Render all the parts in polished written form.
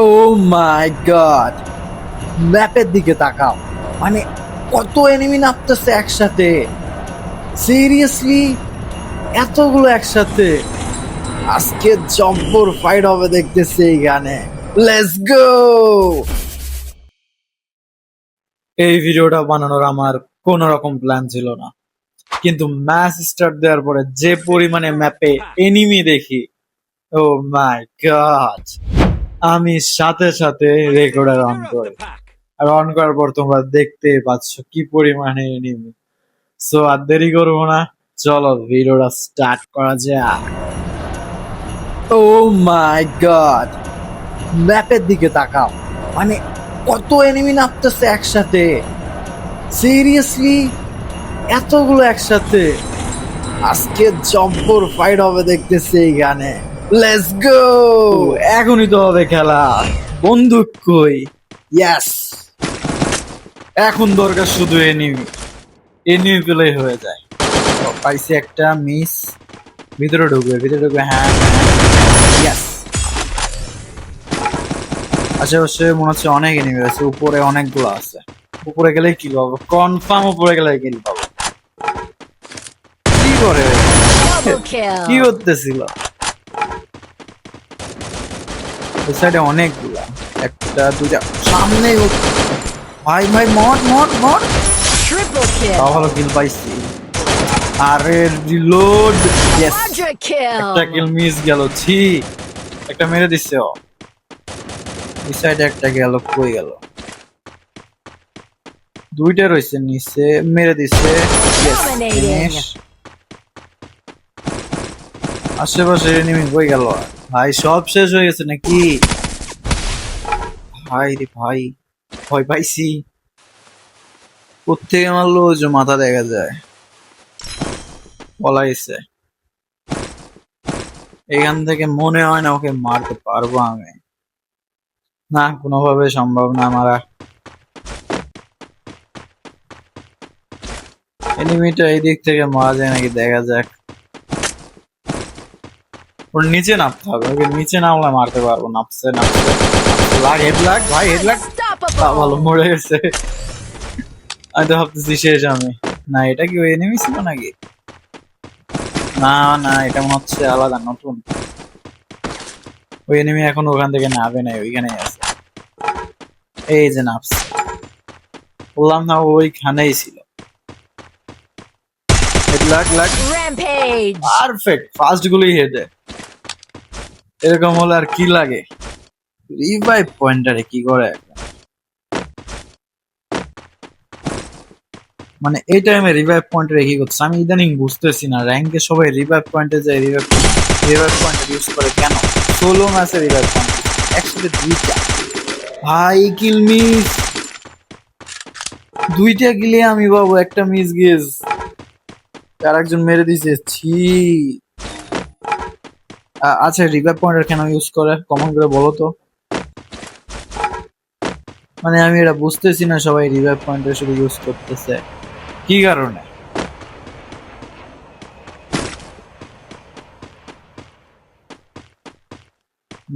ও মাই god, ম্যাপের দিকে তাকাও। মানে কত এনিমি নামতেছে একসাথে। সিরিয়াসলি, এতগুলো একসাথে। আজকে জব্বর ফাইট হবে দেখতেছি এই গানে। Let's go. এই ভিডিওটা বানানোর আমার কোন রকম প্ল্যান ছিল না, কিন্তু ম্যাচ স্টার্ট দেওয়ার পরে যে পরিমাণে ম্যাপে এনিমি দেখি, ও মাই গড, আমি সাথে সাথে রেকর্ডার অন করি। আর অন করার পর তোমরা দেখতে পাচ্ছ কি পরিমাণে এনিমি। সো আর দেরি করবো না, চলো ভিডিওটা স্টার্ট করা যাক। ও মাই গড, ম্যাপের দিকে তাকাও। মানে কত এনিমি নামতেছে একসাথে। সিরিয়াসলি, এতগুলো একসাথে। আজকে জব্বর ফাইট হবে দেখতেছি এই গানে। Let's go. এখনই তো হবে খেলা। বন্দুক কই? ইয়েস, এখন দরকার শুধু এনিমি। এনিমি পেলেই হয়ে যায়। ও, পাইছি একটা মিস। ভিতরে ঢুকবে, ভিতরে ঢুকবে। হ্যাঁ, ইয়েস। আশেপাশে মনে হচ্ছে অনেক এনিমি আছে, উপরে অনেকগুলো আছে। উপরে গেলে কি পাবো? কনফার্ম উপরে গেলে কিল পাবো। কি করে? Double kill. কি করতেছিল? ওই সাইডে অনেকগুলা, একটা দুটা সামনে। ভাই ভাই, মট মট মট। Triple তাও kill. ভালো কিল পাইছি। আরে রিলোড। ইয়েস, Quadra একটা কিল kill. মিস গেল। ছি, একটা মেরে দিচ্ছে ও। এই সাইডে একটা গেল, কই গেল? দুইটা রয়েছে নিচে, মেরে দিচ্ছে। Yes, Dominating. finish। আশেপাশে এনিমি কই গেল? ভাই সব শেষ হয়ে গেছে নাকি? ভাই রে ভাই, ভয় পাইছি। কোত্থেকে মারলো? ওই যে মাথা দেখা যায়, পলাইছে। এখান থেকে মনে হয় না ওকে মারতে পারবো আমি। না, কোনোভাবে সম্ভব না মারা। এনিমিটা এই দিক থেকে মারা যায় নাকি দেখা যাক। ওর নিচে নামতে হবে, ওকে নিচে নামলে মারতে পারবো। নামছে নামছে, লাগ হেড লাগ, ভাই হেড লাগ। ভালো, Unstoppable. মরে গেছে। আমি তো ভাবতেছি শেষ আমি। না, এটা কি ওই এনিমি ছিল নাকি? না না, এটা মনে হচ্ছে আলাদা, নতুন। ওই এনিমি এখন ওখান থেকে নামে নাই, ওইখানেই আছে। এই যে নামছে, বললাম না ওইখানেই ছিল। হেড লাগ লাগ। Rampage. পারফেক্ট, ফার্স্ট গুলি হেডে। এরকম হলে আর কি লাগে? রিভাইভ পয়েন্টারে কি করে এখন? মানে এই টাইমে রিভাইভ পয়েন্টারে কি করছে আমি ইদানিং বুঝতেছি না। র্যাঙ্কে সবাই রিভাইভ পয়েন্টে যায়, রিভাইভ পয়েন্ট ইউজ করে কেন? সোলো ম্যাচে রিভাইভ পয়েন্ট একসাথে দুইটা। ভাই কিল মিস, দুইটা গিলে আমি বাবু, একটা মিস গেস। আর একজন মেরে দিছে। ছি। আচ্ছা, রিভাইভ পয়েন্টার কেন ইউজ করে কমেন্ট করে বলো তো। মানে আমি এটা বুঝতেছি না, সবাই রিভাইভ পয়েন্টার শুধু ইউজ করতেছে কি কারণে?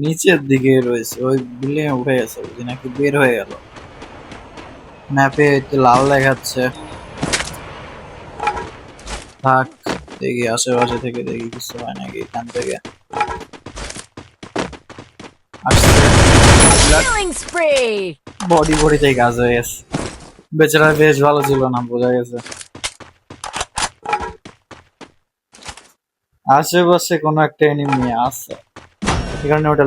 নিচের দিকে রয়েছে, ওই বিল্ডিং উঠে গেছে বুঝি, নাকি বের হয়ে গেল? ম্যাপে লাল দেখাচ্ছে। থাক, দেখি আশেপাশে থেকে দেখি কিছু হয় নাকি এখান থেকে। আসছে। Killing spree. বডি বডিতেই কাজ হয়ে গেছে। বেচারা বেশ ভালো ছিল না, বোঝা গেছে। আশেপাশে কোনো একটা এনিমি আছে, এই কারণে ওটা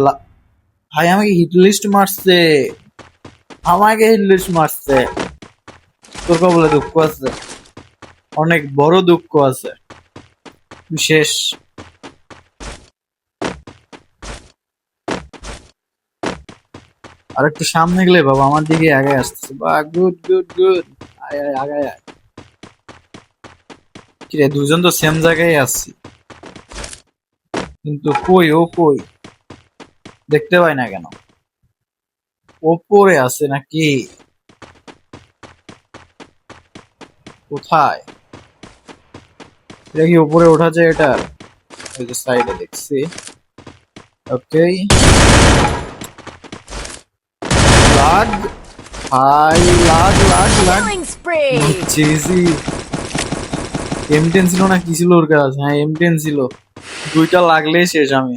ভাই আমাকে হিট লিস্ট মারছে, আমাকে হিট লিস্ট মারছে। তোর কবলে দুঃখ আছে, অনেক বড় দুঃখ আছে। শেষ। আর একটু সামনে গেলে বাবা আমার দিকে আগে আসতেছে। বা গুড গুড গুড, আয় আয় আগায় আয়। কিরে, দুজন তো সেম জায়গায় আসছি, কিন্তু কই ও কই? দেখতে পাই না কেন? ওপরে আছে নাকি? কোথায়? এটা কি উপরে ওঠা যায় এটা? ওই যে সাইডে দেখছি। ওকে, লাগ ভাই, লাগ লাগ লাগ। Killing spree. চেজি M10 ছিল না কি ছিল ওর কাছে? হ্যাঁ M10 ছিল, দুইটা লাগলেই শেষ আমি।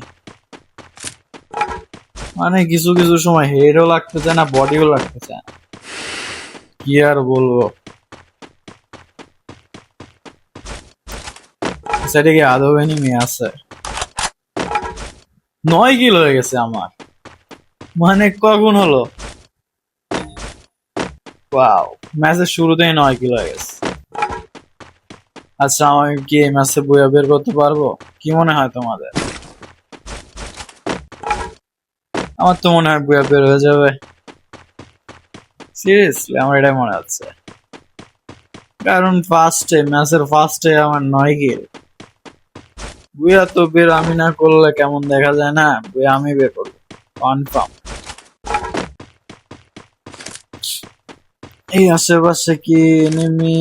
মানে কিছু কিছু সময় হেডও লাগতে চায় না, বডিও লাগতে চায় না, কি আর বলবো। সেটা কি আদৌ এনিমি আছে? 9 কিল হয়ে গেছে আমার, মানে কখন হলো? ওয়াও, ম্যাচের শুরুতেই 9 কিল হয়ে গেছে। আচ্ছা আমি কি এই ম্যাচে বইয়া বের করতে পারবো? কি মনে হয় তোমাদের? আমার তো মনে হয় বইয়া বের হয়ে যাবে, সিরিয়াসলি আমার এটাই মনে হচ্ছে। কারণ ম্যাচের ফার্স্টে আমার 9 কিল। বুয়া তো বের আমি না করলে কেমন দেখা যায় না, বুয়া আমি বের করবো কনফার্ম। এই আশেপাশে কি এনিমি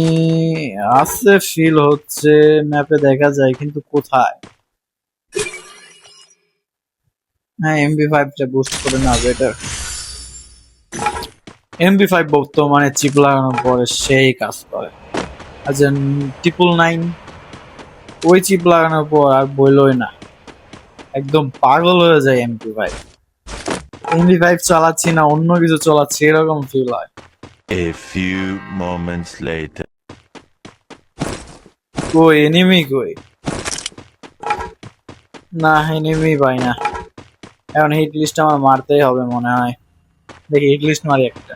আছে ফিল হচ্ছে, ম্যাপে দেখা যায় কিন্তু কোথায়? হ্যাঁ MP5 টা বুস্ট করে না বেটার। MP5 বর্তমানে চিপ লাগানোর পরে সেই কাজ করে। আচ্ছা 999 ওই চিপ লাগানোর পর আর বইলই না, একদম পাগল হয়ে যায় MP5। MP5 চালাচ্ছি না অন্য কিছু চালাচ্ছি এরকম ফিল হয়। A few moments later. কই এনিমি কই? না এনিমি পাই না। এখন হিট লিস্ট আমার মারতেই হবে মনে হয়। দেখি হিট লিস্ট মারি একটা,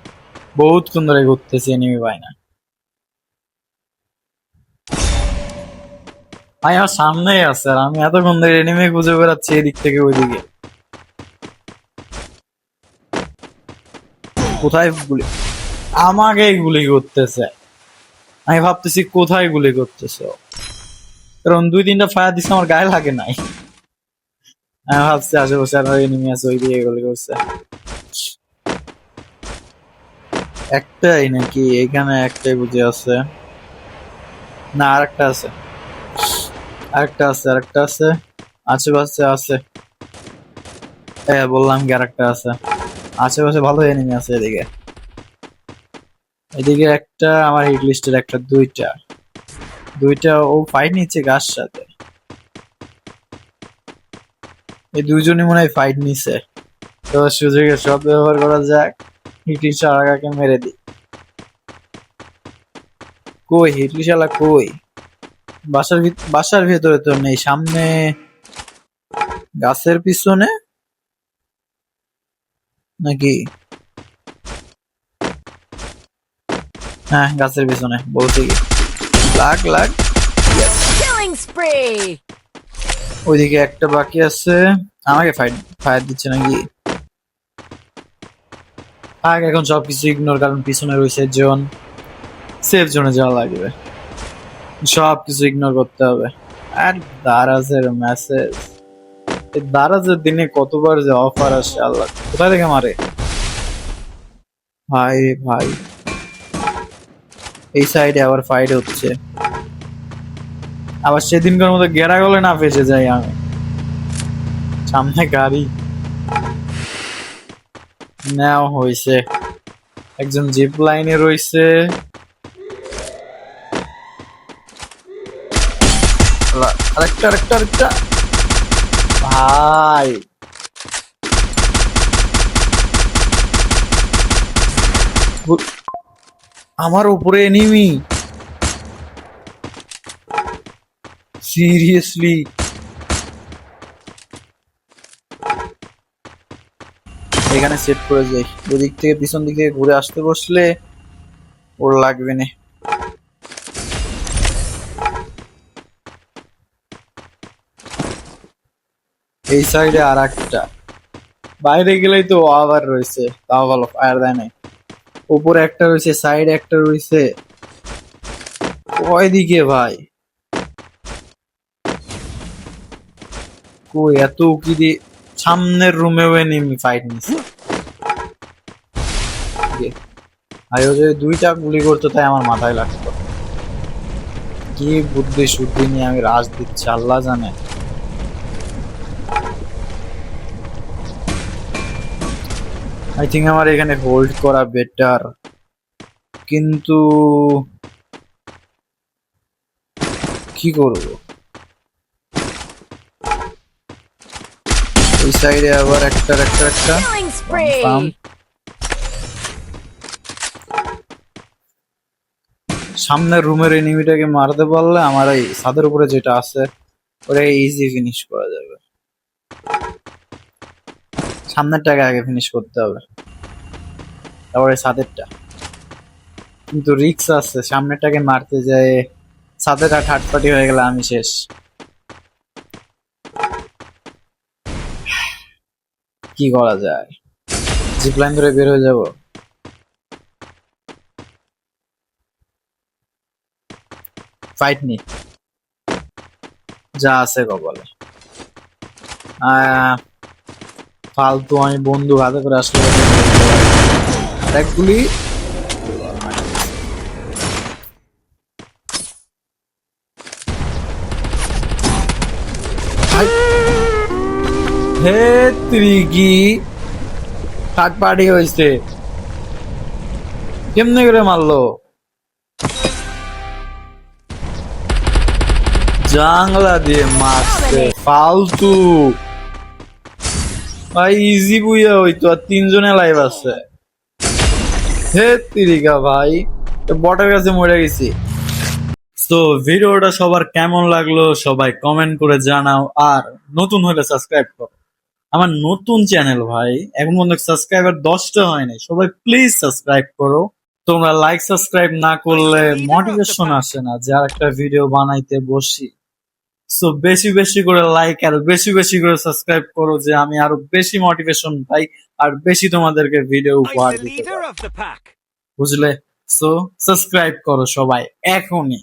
বহুতক্ষণ ধরে ঘুরতেছি এনিমি পাই না। ভাই আমার সামনেই আছে আর আমি এতক্ষণ ধরে এনিমি খুঁজে বেড়াচ্ছি এদিক থেকে ওইদিকে। কোথায় গুলি? আমাকেই গুলি করতেছে। আমি ভাবতেছি কোথায় গুলি করতেছে ও। কারণ 2-3টা ফায়ার দিচ্ছে আমার গায়ে লাগে নাই। আমি ভাবছি আশেপাশে আর এনিমি আছে ওই দিকে গুলি করছে। একটাই নাকি? এখানে একটাই বুঝে আছে না, আরেকটা আছে, আরেকটা আছে, আরেকটা আছে, আশেপাশে আছে। হ্যাঁ বললাম কি আরেকটা আছে, আশেপাশে ভালো এনিমি আছে এদিকে। এদিকে একটা, আমার হিট লিস্টের একটা, দুইটা দুইটা ও ফাইট নিচ্ছে গাছ সাথে। এই দুইজনই মনে হয় ফাইট নিচ্ছে, তো সুযোগের সব ব্যবহার করা যাক, হিট লিস্ট আগাকে মেরে দিই। কই হিট লিস্ট কই? বাসার ভেতরে তো নেই, সামনে গাছের পিছনে নাকি? হ্যাঁ গাছের পিছনে বলতে কি লাগ লাগ। Killing spree. ওইদিকে একটা বাকি আছে, আমাকে ফায়ার দিচ্ছে নাকি? আগে এখন সবকিছু ইগনোর, কারণ পিছনে রয়েছে জোন, সেফ জোনে যাওয়া লাগবে, সবকিছু ইগনোর করতে হবে। আর দারাজের মেসেজ, এই দারাজের দিনে কতবার যে অফার আসে আল্লাহ, কোথায় থেকে মারে ভাই রে ভাই। এই সাইডে আবার ফাইট হচ্ছে, আবার সেদিনকার মতো গেরা গলে না ফেসে যাই আমি। সামনে গাড়ি নেওয়া হয়েছে, একজন জিপ লাইনে রয়েছে। আরেকটা আরেকটা আরেকটা ভাই, আমার উপরে এনিমি, সিরিয়াসলি? এখানে সেট করে যাই, ওদিক থেকে পিছন দিক থেকে ঘুরে আসতে বসলে ওর লাগবে না। এই সাইডে আর একটা, বাইরে গেলেই তো আবার রয়েছে, তাও ভালো ফায়ার দেয় নাই। উপরে একটা রয়েছে, সাইডে একটা রয়েছে, ওই দিকে ভাই কই এত উকি দিয়ে? সামনের রুমেও এনিমি ফাইট নিচ্ছে। আর ও যে দুইটা গুলি করতো তাই আমার মাথায় লাগতো, কি বুদ্ধি শুদ্ধি নিয়ে আমি রাজ দিচ্ছি আল্লাহ জানে। আই থিঙ্ক আমার এখানে হোল্ড করা বেটার, কিন্তু কি করব? ওই সাইডে আবার একটা Killing spree. পাম্প। সামনের রুমের এনিমিটাকে মারতে পারলে আমার এই ছাদের উপরে যেটা আছে ওটাকে ইজি ফিনিশ করা যাবে। সামনেরটাকে আগে ফিনিশ করতে হবে, তারপরে ছাদেরটা। কিন্তু রিক্স আছে, সামনেরটাকে মারতে যায় ছাদেরটা থার্ড পার্টি হয়ে গেলে আমি শেষ। কি করা যায়? জিপ লাইন ধরে বের হয়ে যাব? ফাইট নি, যা আছে কপালে। ফালতু আমি বন্ধু হাতে করে আসলে গুলি। হে ত্রিগি, থার্ড পার্টি হয়েছে, কেমনে করে মারলো? জাংলা দিয়ে মারছে, ফালতু ভাই। ইজি বুইয়া হইতো, আর তিনজনে লাইভ আছে। হে তিরিকা ভাই, বটের কাছে মরে গেছি। তো ভিডিওটা সবার কেমন লাগলো সবাই কমেন্ট করে জানাও, আর নতুন হলে সাবস্ক্রাইব করো। আমার নতুন চ্যানেল ভাই, এখন পর্যন্ত সাবস্ক্রাইবার 10টা হয় নাই। সবাই প্লিজ সাবস্ক্রাইব করো। তোমরা লাইক সাবস্ক্রাইব না করলে মোটিভেশন আসে না যে আর একটা ভিডিও বানাইতে বসি। সো বেশি বেশি করে লাইক আর বেশি বেশি করে সাবস্ক্রাইব করো, যে আমি আরো বেশি মোটিভেশন পাই আর বেশি তোমাদেরকে ভিডিও উপহার দিতে পারি, বুঝলে? সো সাবস্ক্রাইব করো সবাই এখনই।